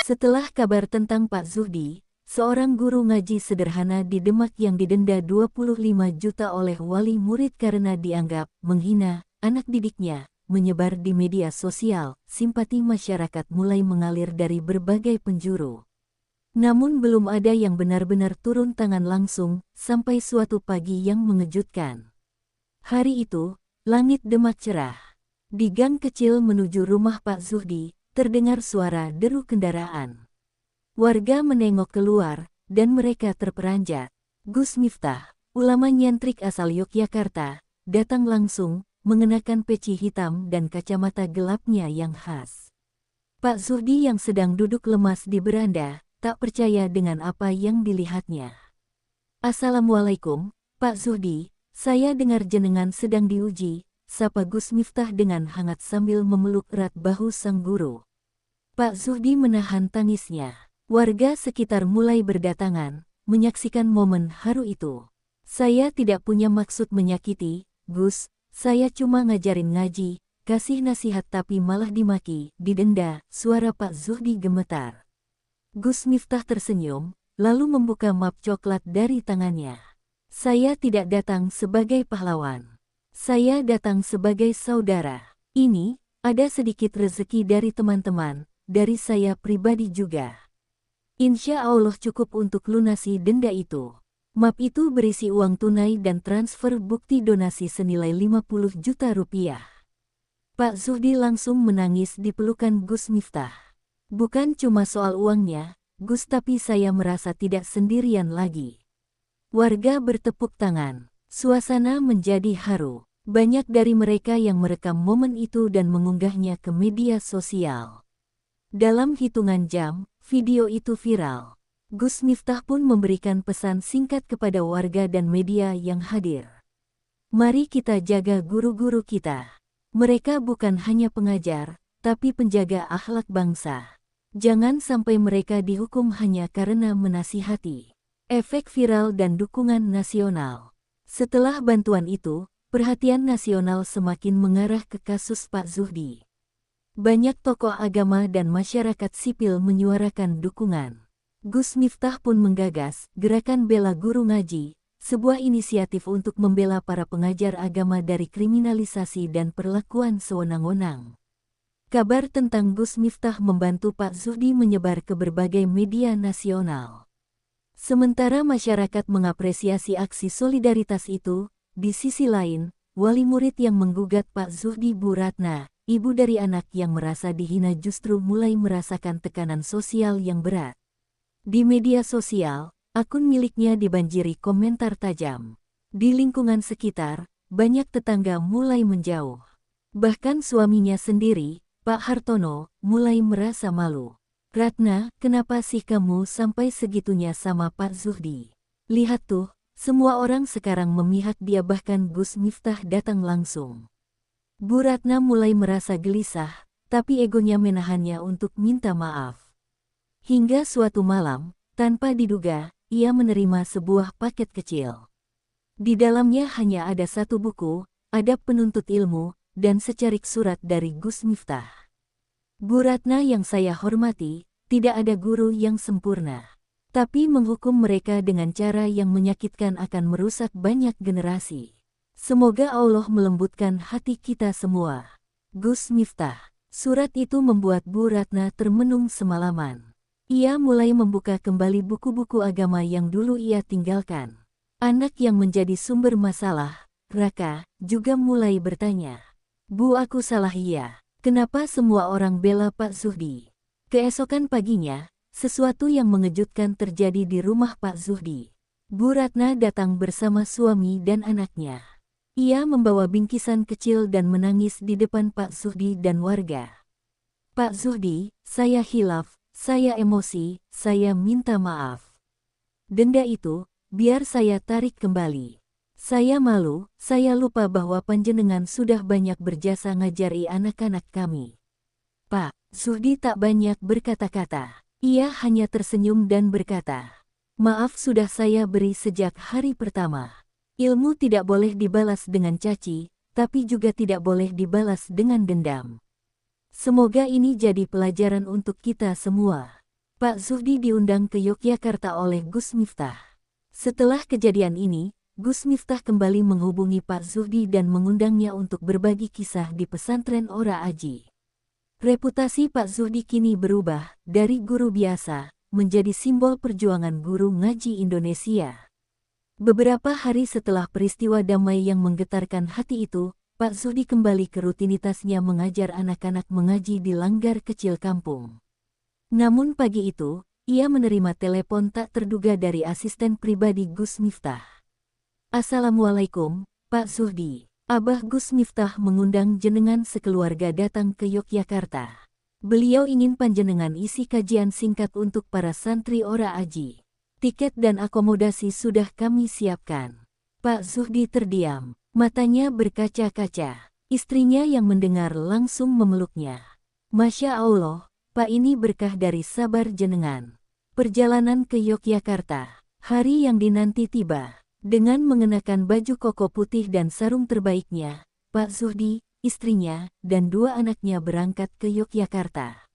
Setelah kabar tentang Pak Zuhdi, seorang guru ngaji sederhana di Demak yang didenda 25 juta oleh wali murid karena dianggap menghina anak didiknya, menyebar di media sosial, simpati masyarakat mulai mengalir dari berbagai penjuru. Namun belum ada yang benar-benar turun tangan langsung, sampai suatu pagi yang mengejutkan. Hari itu, langit Demak cerah. Di gang kecil menuju rumah Pak Zuhdi, terdengar suara deru kendaraan. Warga menengok keluar, dan mereka terperanjat. Gus Miftah, ulama nyentrik asal Yogyakarta, datang langsung, mengenakan peci hitam dan kacamata gelapnya yang khas. Pak Zuhdi yang sedang duduk lemas di beranda, tak percaya dengan apa yang dilihatnya. "Assalamualaikum, Pak Zuhdi, saya dengar jenengan sedang diuji," sapa Gus Miftah dengan hangat sambil memeluk erat bahu sang guru. Pak Zuhdi menahan tangisnya. Warga sekitar mulai berdatangan, menyaksikan momen haru itu. "Saya tidak punya maksud menyakiti, Gus, saya cuma ngajarin ngaji, kasih nasihat tapi malah dimaki, didenda," suara Pak Zuhdi gemetar. Gus Miftah tersenyum, lalu membuka map coklat dari tangannya. "Saya tidak datang sebagai pahlawan. Saya datang sebagai saudara. Ini, ada sedikit rezeki dari teman-teman, dari saya pribadi juga. Insya Allah cukup untuk lunasi denda itu." Map itu berisi uang tunai dan transfer bukti donasi senilai 50 juta rupiah. Pak Zuhdi langsung menangis di pelukan Gus Miftah. "Bukan cuma soal uangnya, Gus, tapi saya merasa tidak sendirian lagi." Warga bertepuk tangan. Suasana menjadi haru. Banyak dari mereka yang merekam momen itu dan mengunggahnya ke media sosial. Dalam hitungan jam, video itu viral. Gus Miftah pun memberikan pesan singkat kepada warga dan media yang hadir. "Mari kita jaga guru-guru kita. Mereka bukan hanya pengajar, tapi penjaga akhlak bangsa. Jangan sampai mereka dihukum hanya karena menasihati." Efek viral dan dukungan nasional. Setelah bantuan itu, perhatian nasional semakin mengarah ke kasus Pak Zuhdi. Banyak tokoh agama dan masyarakat sipil menyuarakan dukungan. Gus Miftah pun menggagas Gerakan Bela Guru Ngaji, sebuah inisiatif untuk membela para pengajar agama dari kriminalisasi dan perlakuan sewenang-wenang. Kabar tentang Gus Miftah membantu Pak Zuhdi menyebar ke berbagai media nasional. Sementara masyarakat mengapresiasi aksi solidaritas itu, di sisi lain, wali murid yang menggugat Pak Zuhdi, Bu Ratna, ibu dari anak yang merasa dihina, justru mulai merasakan tekanan sosial yang berat. Di media sosial, akun miliknya dibanjiri komentar tajam. Di lingkungan sekitar, banyak tetangga mulai menjauh. Bahkan suaminya sendiri, Pak Hartono, mulai merasa malu. "Ratna, kenapa sih kamu sampai segitunya sama Pak Zuhdi? Lihat tuh, semua orang sekarang memihak dia." Bahkan Gus Miftah datang langsung. Bu Ratna mulai merasa gelisah, tapi egonya menahannya untuk minta maaf. Hingga suatu malam, tanpa diduga, ia menerima sebuah paket kecil. Di dalamnya hanya ada satu buku, Adab Penuntut Ilmu, dan secarik surat dari Gus Miftah. "Bu Ratna yang saya hormati, tidak ada guru yang sempurna. Tapi menghukum mereka dengan cara yang menyakitkan akan merusak banyak generasi. Semoga Allah melembutkan hati kita semua." Gus Miftah. Surat itu membuat Bu Ratna termenung semalaman. Ia mulai membuka kembali buku-buku agama yang dulu ia tinggalkan. Anak yang menjadi sumber masalah, Raka, juga mulai bertanya, "Bu, aku salah ya? Kenapa semua orang bela Pak Zuhdi?" Keesokan paginya, sesuatu yang mengejutkan terjadi di rumah Pak Zuhdi. Bu Ratna datang bersama suami dan anaknya. Ia membawa bingkisan kecil dan menangis di depan Pak Zuhdi dan warga. "Pak Zuhdi, saya hilaf, saya emosi, saya minta maaf. Denda itu, biar saya tarik kembali. Saya malu, saya lupa bahwa panjenengan sudah banyak berjasa ngajari anak-anak kami." Pak Zuhdi tak banyak berkata-kata. Ia hanya tersenyum dan berkata, "Maaf sudah saya beri sejak hari pertama. Ilmu tidak boleh dibalas dengan caci, tapi juga tidak boleh dibalas dengan dendam. Semoga ini jadi pelajaran untuk kita semua." Pak Zuhdi diundang ke Yogyakarta oleh Gus Miftah. Setelah kejadian ini, Gus Miftah kembali menghubungi Pak Zuhdi dan mengundangnya untuk berbagi kisah di pesantren Ora Aji. Reputasi Pak Zuhdi kini berubah dari guru biasa menjadi simbol perjuangan guru ngaji Indonesia. Beberapa hari setelah peristiwa damai yang menggetarkan hati itu, Pak Zuhdi kembali ke rutinitasnya mengajar anak-anak mengaji di langgar kecil kampung. Namun pagi itu, ia menerima telepon tak terduga dari asisten pribadi Gus Miftah. "Assalamualaikum, Pak Zuhdi. Abah Gus Miftah mengundang jenengan sekeluarga datang ke Yogyakarta. Beliau ingin panjenengan isi kajian singkat untuk para santri Ora Aji. Tiket dan akomodasi sudah kami siapkan." Pak Zuhdi terdiam, matanya berkaca-kaca. Istrinya yang mendengar langsung memeluknya. "Masya Allah, Pak, ini berkah dari sabar jenengan." Perjalanan ke Yogyakarta, hari yang dinanti tiba. Dengan mengenakan baju koko putih dan sarung terbaiknya, Pak Zuhdi, istrinya, dan 2 anaknya berangkat ke Yogyakarta.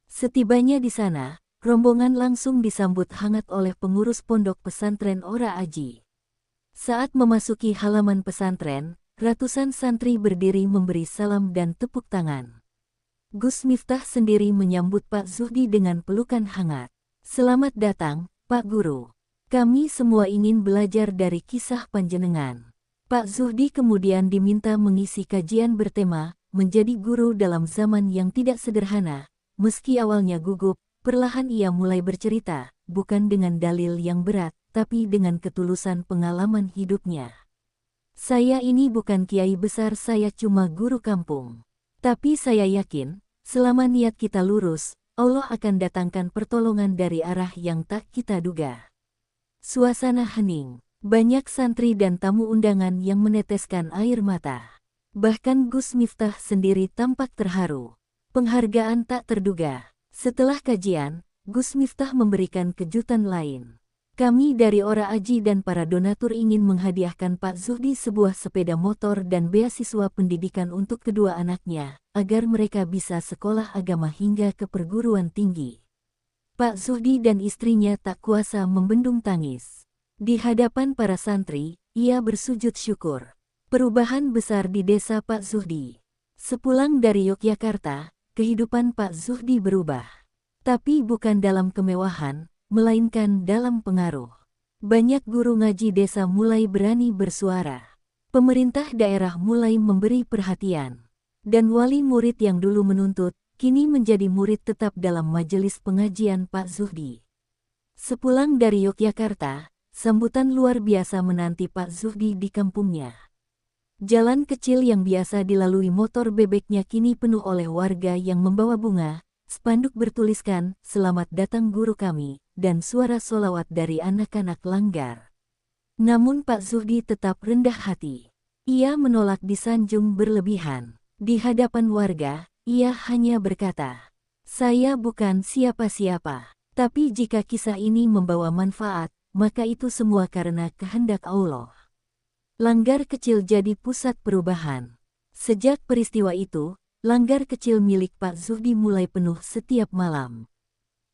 Setibanya di sana, rombongan langsung disambut hangat oleh pengurus pondok pesantren Ora Aji. Saat memasuki halaman pesantren, ratusan santri berdiri memberi salam dan tepuk tangan. Gus Miftah sendiri menyambut Pak Zuhdi dengan pelukan hangat. "Selamat datang, Pak Guru. Kami semua ingin belajar dari kisah panjenengan." Pak Zuhdi kemudian diminta mengisi kajian bertema, "Menjadi Guru dalam Zaman yang Tidak Sederhana." Meski awalnya gugup, perlahan ia mulai bercerita, bukan dengan dalil yang berat, tapi dengan ketulusan pengalaman hidupnya. "Saya ini bukan kiai besar, saya cuma guru kampung. Tapi saya yakin, selama niat kita lurus, Allah akan datangkan pertolongan dari arah yang tak kita duga." Suasana hening, banyak santri dan tamu undangan yang meneteskan air mata. Bahkan Gus Miftah sendiri tampak terharu. Penghargaan tak terduga. Setelah kajian, Gus Miftah memberikan kejutan lain. "Kami dari Ora Aji dan para donatur ingin menghadiahkan Pak Zuhdi sebuah sepeda motor dan beasiswa pendidikan untuk kedua anaknya, agar mereka bisa sekolah agama hingga ke perguruan tinggi." Pak Zuhdi dan istrinya tak kuasa membendung tangis. Di hadapan para santri, ia bersujud syukur. Perubahan besar di desa Pak Zuhdi. Sepulang dari Yogyakarta, kehidupan Pak Zuhdi berubah. Tapi bukan dalam kemewahan, melainkan dalam pengaruh. Banyak guru ngaji desa mulai berani bersuara. Pemerintah daerah mulai memberi perhatian. Dan wali murid yang dulu menuntut, kini menjadi murid tetap dalam majelis pengajian Pak Zuhdi. Sepulang dari Yogyakarta, sambutan luar biasa menanti Pak Zuhdi di kampungnya. Jalan kecil yang biasa dilalui motor bebeknya kini penuh oleh warga yang membawa bunga, spanduk bertuliskan, "Selamat datang guru kami," dan suara solawat dari anak-anak langgar. Namun Pak Zuhdi tetap rendah hati. Ia menolak disanjung berlebihan. Di hadapan warga, ia hanya berkata, "Saya bukan siapa-siapa. Tapi jika kisah ini membawa manfaat, maka itu semua karena kehendak Allah." Langgar kecil jadi pusat perubahan. Sejak peristiwa itu, langgar kecil milik Pak Zuhdi mulai penuh setiap malam.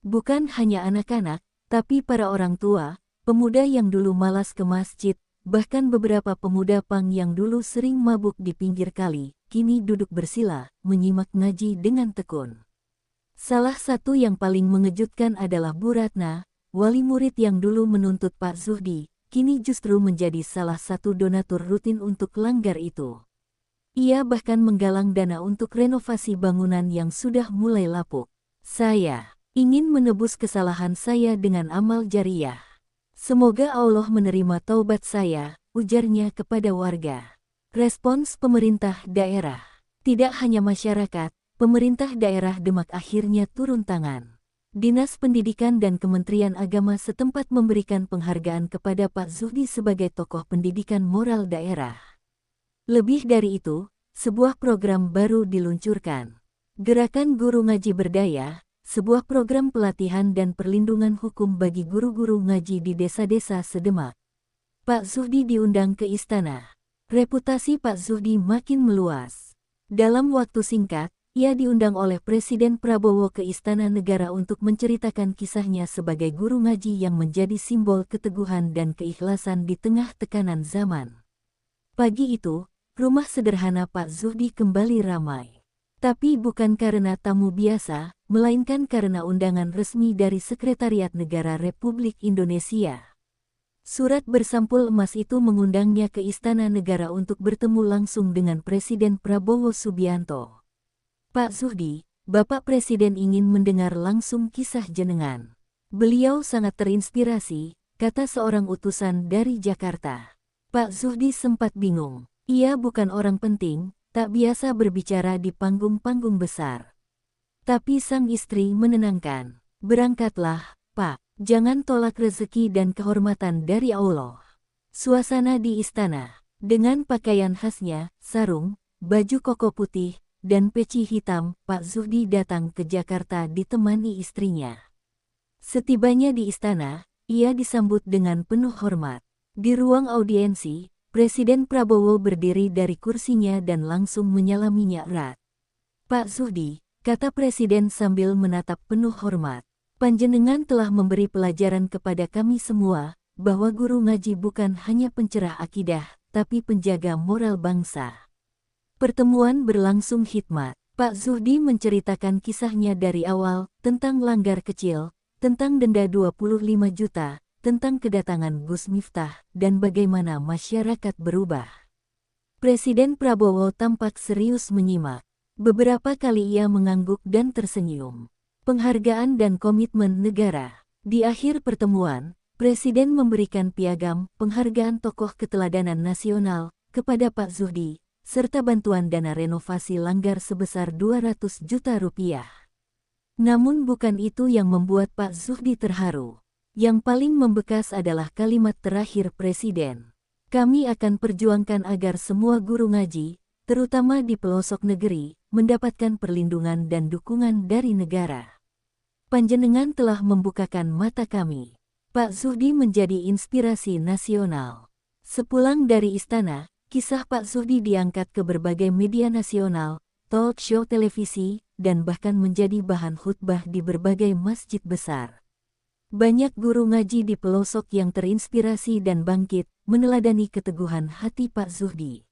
Bukan hanya anak-anak, tapi para orang tua, pemuda yang dulu malas ke masjid, bahkan beberapa pemuda pang yang dulu sering mabuk di pinggir kali, kini duduk bersila, menyimak ngaji dengan tekun. Salah satu yang paling mengejutkan adalah Bu Ratna, wali murid yang dulu menuntut Pak Zuhdi, kini justru menjadi salah satu donatur rutin untuk langgar itu. Ia bahkan menggalang dana untuk renovasi bangunan yang sudah mulai lapuk. "Saya ingin menebus kesalahan saya dengan amal jariyah. Semoga Allah menerima taubat saya," ujarnya kepada warga. Respons pemerintah daerah. Tidak hanya masyarakat, pemerintah daerah Demak akhirnya turun tangan. Dinas Pendidikan dan Kementerian Agama setempat memberikan penghargaan kepada Pak Zuhdi sebagai tokoh pendidikan moral daerah. Lebih dari itu, sebuah program baru diluncurkan. Gerakan Guru Ngaji Berdaya, sebuah program pelatihan dan perlindungan hukum bagi guru-guru ngaji di desa-desa sedemak. Pak Zuhdi diundang ke istana. Reputasi Pak Zuhdi makin meluas. Dalam waktu singkat, ia diundang oleh Presiden Prabowo ke Istana Negara untuk menceritakan kisahnya sebagai guru ngaji yang menjadi simbol keteguhan dan keikhlasan di tengah tekanan zaman. Pagi itu, rumah sederhana Pak Zuhdi kembali ramai. Tapi bukan karena tamu biasa, melainkan karena undangan resmi dari Sekretariat Negara Republik Indonesia. Surat bersampul emas itu mengundangnya ke Istana Negara untuk bertemu langsung dengan Presiden Prabowo Subianto. Pak Zuhdi, Bapak Presiden ingin mendengar langsung kisah jenengan. Beliau sangat terinspirasi, kata seorang utusan dari Jakarta. Pak Zuhdi sempat bingung. Ia bukan orang penting, tak biasa berbicara di panggung-panggung besar. Tapi sang istri menenangkan. Berangkatlah, Pak. Jangan tolak rezeki dan kehormatan dari Allah. Suasana di istana, dengan pakaian khasnya, sarung, baju koko putih, dan peci hitam, Pak Zuhdi datang ke Jakarta ditemani istrinya. Setibanya di istana, ia disambut dengan penuh hormat. Di ruang audiensi, Presiden Prabowo berdiri dari kursinya dan langsung menyalaminya erat. Pak Zuhdi, kata Presiden sambil menatap penuh hormat, panjenengan telah memberi pelajaran kepada kami semua, bahwa guru ngaji bukan hanya pencerah akidah, tapi penjaga moral bangsa. Pertemuan berlangsung hikmat. Pak Zuhdi menceritakan kisahnya dari awal, tentang langgar kecil, tentang denda 25 juta, tentang kedatangan Gus Miftah, dan bagaimana masyarakat berubah. Presiden Prabowo tampak serius menyimak. Beberapa kali ia mengangguk dan tersenyum. Penghargaan dan komitmen negara. Di akhir pertemuan, Presiden memberikan piagam penghargaan tokoh keteladanan nasional kepada Pak Zuhdi, serta bantuan dana renovasi langgar sebesar 200 juta rupiah. Namun bukan itu yang membuat Pak Zuhdi terharu. Yang paling membekas adalah kalimat terakhir Presiden. Kami akan perjuangkan agar semua guru ngaji, terutama di pelosok negeri, mendapatkan perlindungan dan dukungan dari negara. Panjenengan telah membukakan mata kami. Pak Zuhdi menjadi inspirasi nasional. Sepulang dari istana, kisah Pak Zuhdi diangkat ke berbagai media nasional, talk show televisi, dan bahkan menjadi bahan khutbah di berbagai masjid besar. Banyak guru ngaji di pelosok yang terinspirasi dan bangkit, meneladani keteguhan hati Pak Zuhdi.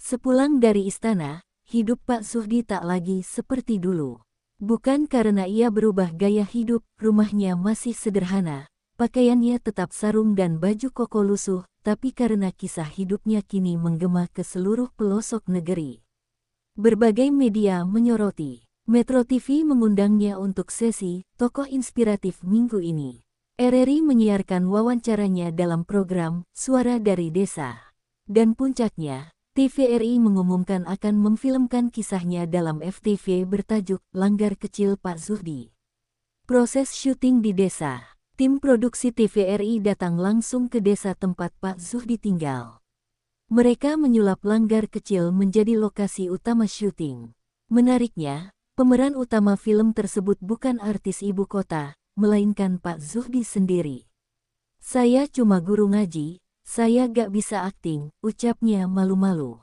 Sepulang dari istana, hidup Pak Zuhdi tak lagi seperti dulu. Bukan karena ia berubah gaya hidup, rumahnya masih sederhana, pakaiannya tetap sarung dan baju koko lusuh, tapi karena kisah hidupnya kini menggema ke seluruh pelosok negeri. Berbagai media menyoroti. Metro TV mengundangnya untuk sesi Tokoh Inspiratif minggu ini. RRI menyiarkan wawancaranya dalam program Suara dari Desa. Dan puncaknya, TVRI mengumumkan akan memfilmkan kisahnya dalam FTV bertajuk Langgar Kecil Pak Zuhdi. Proses syuting di desa. Tim produksi TVRI datang langsung ke desa tempat Pak Zuhdi tinggal. Mereka menyulap langgar kecil menjadi lokasi utama syuting. Menariknya, pemeran utama film tersebut bukan artis ibu kota, melainkan Pak Zuhdi sendiri. Saya cuma guru ngaji, saya gak bisa akting, ucapnya malu-malu.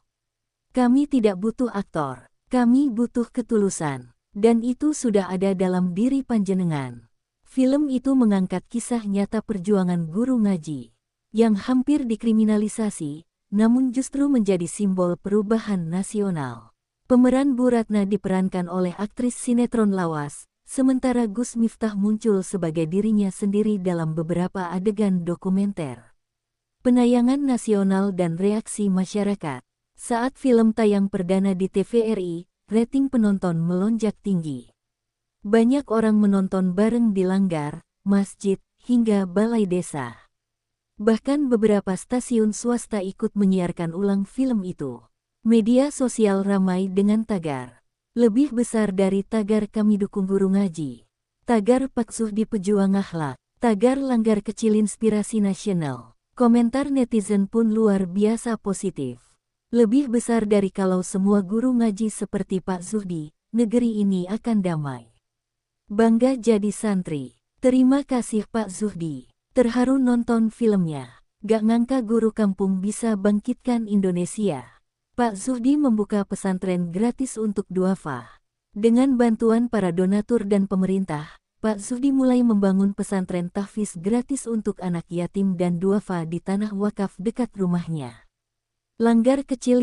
Kami tidak butuh aktor, kami butuh ketulusan, dan itu sudah ada dalam diri panjenengan. Film itu mengangkat kisah nyata perjuangan guru ngaji, yang hampir dikriminalisasi, namun justru menjadi simbol perubahan nasional. Pemeran Bu Ratna diperankan oleh aktris sinetron lawas, sementara Gus Miftah muncul sebagai dirinya sendiri dalam beberapa adegan dokumenter. Penayangan nasional dan reaksi masyarakat. Saat film tayang perdana di TVRI, rating penonton melonjak tinggi. Banyak orang menonton bareng di langgar, masjid, hingga balai desa. Bahkan beberapa stasiun swasta ikut menyiarkan ulang film itu. Media sosial ramai dengan tagar. Lebih besar dari tagar kami dukung guru ngaji. Tagar Pak Zuhdi pejuang akhlak. Tagar langgar kecil inspirasi nasional. Komentar netizen pun luar biasa positif. Lebih besar dari kalau semua guru ngaji seperti Pak Zuhdi, negeri ini akan damai. Bangga jadi santri. Terima kasih Pak Zuhdi. Terharu nonton filmnya. Gak ngangka guru kampung bisa bangkitkan Indonesia. Pak Zuhdi membuka pesantren gratis untuk duafa. Dengan bantuan para donatur dan pemerintah, Pak Zuhdi mulai membangun pesantren tahfiz gratis untuk anak yatim dan duafa di tanah wakaf dekat rumahnya. Langgar kecil